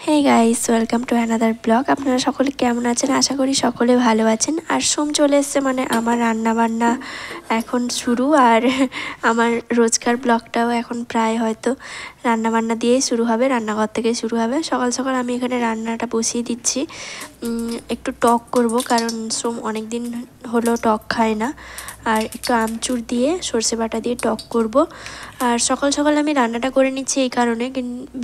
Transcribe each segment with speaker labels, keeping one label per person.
Speaker 1: Hey guys, welcome to another blog. আপনারা সকলে কেমন আছেন? আশা করি সকলে ভালো আছেন। আর সোম চলে এসছে, মানে আমার রান্না বান্না এখন শুরু। আর আমার রোজকার ব্লগটাও এখন প্রায় হয়তো রান্না বান্না দিয়েই শুরু হবে, রান্নাঘর থেকে শুরু হবে। সকাল সকাল আমি এখানে রান্নাটা বসিয়ে দিচ্ছি। একটু টক করব, কারণ সোম অনেক দিন হলো টক খায় না। আর একটু আমচুর দিয়ে সর্ষে বাটা দিয়ে টক করব। আর সকাল সকাল আমি রান্নাটা করে নিচ্ছি এই কারণে,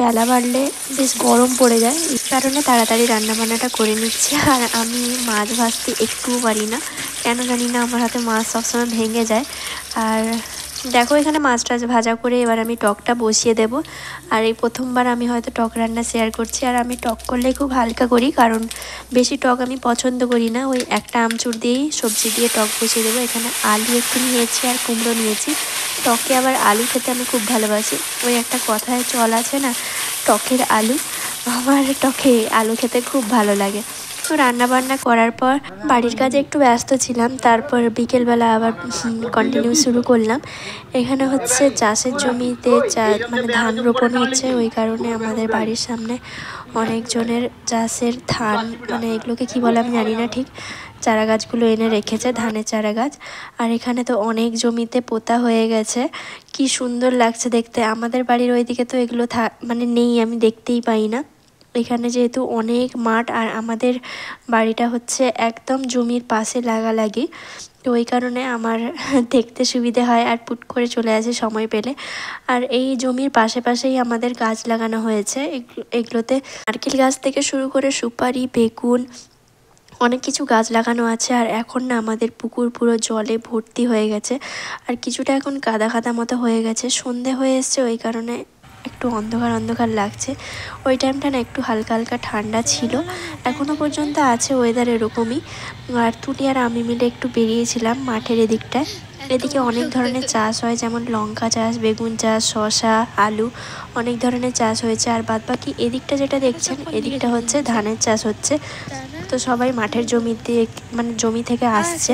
Speaker 1: বেলা বাড়লে বেশ গরম পড়ে যায়, এই কারণে তাড়াতাড়ি রান্না বান্নাটা করে নিচ্ছি। আর আমি মাছ ভাজতে একটুও পারি না, কেন জানি না, আমার হাতে মাছ সবসময় ভেঙে যায়। আর দেখো এখানে মাছ টাছ ভাজা করে এবার আমি টকটা বসিয়ে দেব। আর এই প্রথমবার আমি হয়তো টক রান্না শেয়ার করছি। আর আমি টক করলে খুব হালকা করি, কারণ বেশি টক আমি পছন্দ করি না। ওই একটা আমচুর দিয়েই সবজি দিয়ে টক বসিয়ে দেবো। এখানে আলু একটু নিয়েছি আর কুমড়ো নিয়েছি। টকে আবার আলু খেতে আমি খুব ভালোবাসি। ওই একটা কথায় চল আছে না, টকের আলু। আমার টকে আলু খেতে খুব ভালো লাগে। তো রান্নাবান্না করার পর বাড়ির কাজে একটু ব্যস্ত ছিলাম, তারপর বিকেলবেলা আবার কন্টিনিউ শুরু করলাম। এখানে হচ্ছে চাষের জমিতে মানে ধান রোপণ হচ্ছে, ওই কারণে আমাদের বাড়ির সামনে অনেকজনের চাষের ধান, মানে এগুলোকে কি বলে আমি জানি না ঠিক, চারা গাছগুলো এনে রেখেছে, ধানের চারা গাছ। আর এখানে তো অনেক জমিতে পোতা হয়ে গেছে, কি সুন্দর লাগছে দেখতে। আমাদের বাড়ির ওইদিকে তো এগুলো মানে নেই, আমি দেখতেই পাই না। এখানে যেহেতু অনেক মাঠ, আর আমাদের বাড়িটা হচ্ছে একদম জমির পাশে লাগালাগি, তো ওই কারণে আমার দেখতে সুবিধে হয় আর পুট করে চলে আসে সময় পেলে। আর এই জমির পাশে পাশেই আমাদের গাছ লাগানো হয়েছে। এগুলোতে নারকেল গাছ থেকে শুরু করে সুপারি, বেগুন, অনেক কিছু গাছ লাগানো আছে। আর এখন না আমাদের পুকুর পুরো জলে ভর্তি হয়ে গেছে, আর কিছুটা এখন কাদা কাদা মতো হয়ে গেছে। সন্ধে হয়ে এসছে, ওই কারণে একটু অন্ধকার অন্ধকার লাগছে। ওই টাইমটা না একটু হালকা হালকা ঠান্ডা ছিল, এখনও পর্যন্ত আছে ওয়েদার এরকমই। আর তুলি আর আমি মিলে একটু বেরিয়েছিলাম মাঠের এদিকটায়। এদিকে অনেক ধরনের চাষ হয়, যেমন লঙ্কা চাষ, বেগুন চাষ, শসা, আলু, অনেক ধরনের চাষ হয়েছে। আর বাদবাকি এদিকটা যেটা দেখছেন, এদিকটা হচ্ছে ধানের চাষ হচ্ছে। তো সবাই মাঠের জমিতে, মানে জমি থেকে আসছে।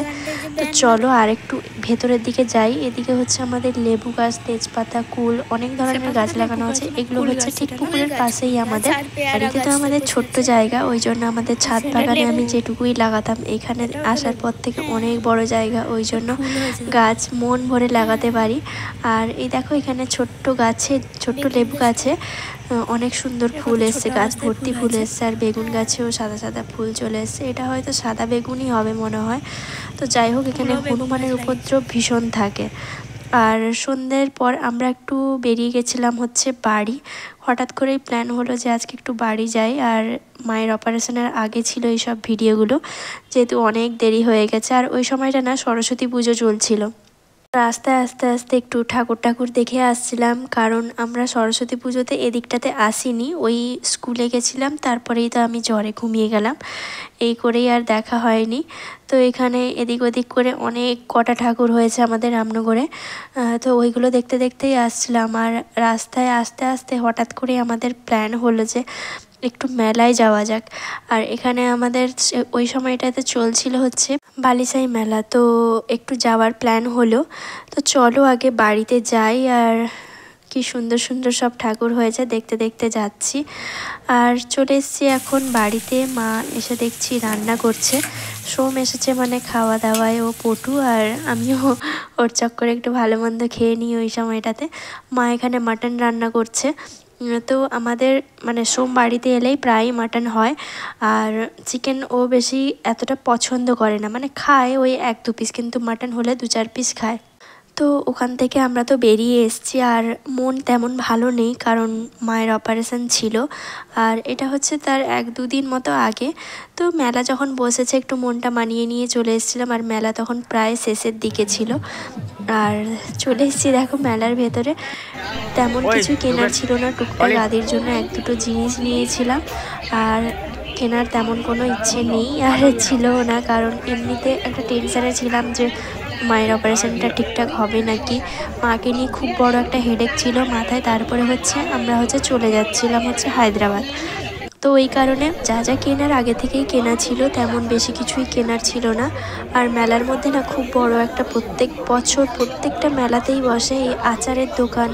Speaker 1: তো চলো আর একটু ভেতরের দিকে যাই। এদিকে হচ্ছে আমাদের লেবু গাছ, তেজপাতা, কুল, অনেক ধরনের গাছ লাগানো আছে। এগুলো হচ্ছে ঠিক পুকুরের পাশেই আমাদের বাড়িতে। তো আমাদের ছোট্ট জায়গা, ওই জন্য আমাদের ছাদ বাগানে আমি যেটুকুই লাগাতাম, এখানে আসার পর থেকে অনেক বড় জায়গা, ওই জন্য গাছ মন ভরে লাগাতে পারি। আর এই দেখো এখানে ছোট্ট গাছে, ছোট্ট লেবু গাছে অনেক সুন্দর ফুল এসছে, গাছ ভর্তি ফুল এসছে। আর বেগুন গাছেও সাদা সাদা ফুল চলে এসছে, এটা হয়তো সাদা বেগুনই হবে মনে হয়। তো যাই হোক, এখানে হনুমানের উপদ্রব ভীষণ থাকে। আর সন্ধ্যের পর আমরা একটু বেরিয়ে গেছিলাম হচ্ছে বাড়ি। হঠাৎ করেই প্ল্যান হলো যে আজকে একটু বাড়ি যাই। আর মায়ের অপারেশনের আগে ছিল এইসব ভিডিওগুলো, যেহেতু অনেক দেরি হয়ে গেছে। আর ওই সময়টা না সরস্বতী পুজো চলছিল। রাস্তায় আস্তে আস্তে একটু ঠাকুর ঠাকুর দেখে আসছিলাম, কারণ আমরা সরস্বতী পুজোতে এদিকটাতে আসিনি, ওই স্কুলে গেছিলাম, তারপরেই তো আমি জ্বরে ঘুমিয়ে গেলাম, এই করেই আর দেখা হয়নি। তো এখানে এদিক ওদিক করে অনেক কটা ঠাকুর হয়েছে আমাদের রামনগরে, তো ওইগুলো দেখতে দেখতেই আসছিলাম। আর রাস্তায় আস্তে আস্তে হঠাৎ করে আমাদের প্ল্যান হলো যে একটু মেলায় যাওয়া যাক। আর এখানে আমাদের ওই সময়টাতে চলছিল হচ্ছে বালিসাই মেলা, তো একটু যাওয়ার প্ল্যান হলো। তো চলো আগে বাড়িতে যাই। আর কি সুন্দর সুন্দর সব ঠাকুর হয়েছে, দেখতে দেখতে যাচ্ছি। আর চলে এসেছি এখন বাড়িতে, মা এসে দেখছি রান্না করছে। সোম এসেছে মানে খাওয়া দাওয়ায় ও পটু, আর আমিও ওর চক্করে একটু ভালো মন্দ খেয়ে নিই ওই সময়টাতে। মা এখানে মাটন রান্না করছে। তো আমাদের মানে সোম বাড়িতে এলেই প্রায়ই মাটন হয়। আর চিকেন ও বেশি এতটা পছন্দ করে না, মানে খায় ওই 1-2 পিস, কিন্তু মাটন হলে 2-4 পিস খায়। তো ওখান থেকে আমরা তো বেরিয়ে এসেছি। আর মন তেমন ভালো নেই, কারণ মায়ের অপারেশন ছিল। আর এটা হচ্ছে তার 1-2 দিন মতো আগে। তো মেলা যখন বসেছে একটু মনটা মানিয়ে নিয়ে চলে এসেছিলাম। আর মেলা তখন প্রায় শেষের দিকে ছিল। আর চলে এসেছি দেখো মেলার ভেতরে। তেমন কিছু কেনার ছিল না, টুকটাক আদির জন্য 1-2 জিনিস নিয়েছিলাম। আর কেনার তেমন কোনো ইচ্ছে নেই আর ছিলও না, কারণ এমনিতে একটা টেনশানে ছিলাম যে মায়ের অপারেশনটা ঠিকঠাক হবে নাকি। মাকে নিয়ে খুব বড় একটা হেডেক ছিল মাথায়। তারপরে হচ্ছে আমরা চলে যাচ্ছিলাম হচ্ছে হায়দ্রাবাদ। তো ওই কারণে যা যা কেনার আগে থেকেই কেনা ছিল, তেমন বেশি কিছুই কেনার ছিল না। আর মেলার মধ্যে না খুব বড় একটা, প্রত্যেক বছর প্রত্যেকটা মেলাতেই বসে এই আচারের দোকান।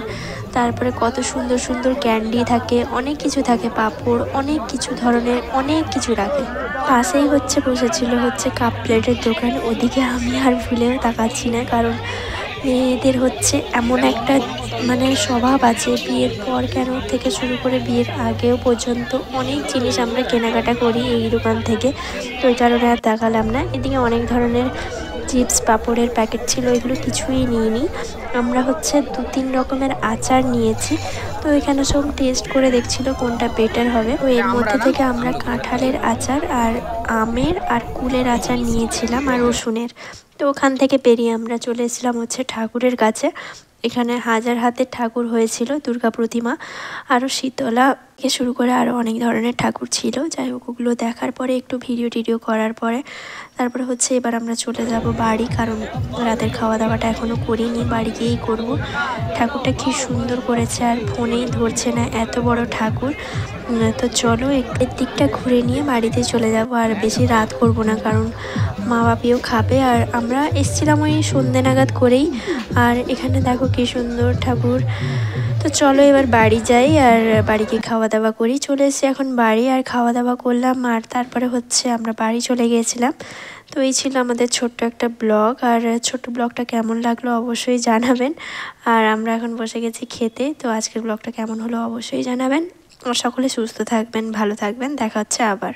Speaker 1: তারপরে কত সুন্দর সুন্দর ক্যান্ডি থাকে, অনেক কিছু থাকে, পাঁপড়, অনেক কিছু ধরনের অনেক কিছু রাখে। পাশেই বসেছিল কাপ প্লেটের দোকান। ওদিকে আমি আর ভুলেও তাকাচ্ছি না, কারণ মেয়েদের এমন একটা স্বভাব আছে, বিয়ের পর কেন থেকে শুরু করে বিয়ের আগেও পর্যন্ত অনেক জিনিস আমরা কেনাকাটা করি এই দোকান থেকে। তো ওই কারণে আর তাকালাম না। এদিকে অনেক ধরনের চিপস পাঁপড়ের প্যাকেট ছিল, এগুলো কিছুই নিইনি। আমরা 2-3 রকমের আচার নিয়েছি। তো এখানে সব টেস্ট করে দেখছিল কোনটা বেটার হবে। তো এর মধ্যে থেকে আমরা কাঁঠালের আচার আর আমের আর কুলের আচার নিয়েছিলাম, আর রসুনের। তো ওখান থেকে বেরিয়ে আমরা চলে এসেছিলাম ঠাকুরের কাছে। এখানে হাজার হাতের ঠাকুর হয়েছিল, দুর্গা প্রতিমা, আরও শীতলা থেকে শুরু করে আরও অনেক ধরনের ঠাকুর ছিল। যাই হোক, ওগুলো দেখার পরে একটু ভিডিও টিডিও করার পরে তারপরে এবার আমরা চলে যাব বাড়ি, কারণ রাতের খাওয়া দাওয়াটা এখনও করিনি, বাড়ি গিয়েই করব। ঠাকুরটা কি সুন্দর করেছে, আর ফোনেই ধরছে না, এত বড় ঠাকুর। তো চলো এর দিকটা ঘুরে নিয়ে বাড়িতে চলে যাব, আর বেশি রাত করব না, কারণ মা বাপিও খাবে। আর আমরা এসেছিলাম ওই সন্ধ্যে নাগাদ করেই। আর এখানে দেখো কি সুন্দর ঠাকুর। তো চলো এবার বাড়ি যাই, আর বাড়ি গিয়ে খাওয়া দাওয়া করি। চলে এসেছি এখন বাড়ি, আর খাওয়া দাওয়া করলাম, আর তারপরে আমরা বাড়ি চলে গিয়েছিলাম। তো এই ছিল আমাদের ছোট্ট একটা ব্লগ। আর ছোট্ট ব্লগটা কেমন লাগলো অবশ্যই জানাবেন। আর আমরা এখন বসে গেছি খেতে। তো আজকের ব্লগটা কেমন হলো অবশ্যই জানাবেন। আর সকলে সুস্থ থাকবেন, ভালো থাকবেন, দেখা হচ্ছে আবার।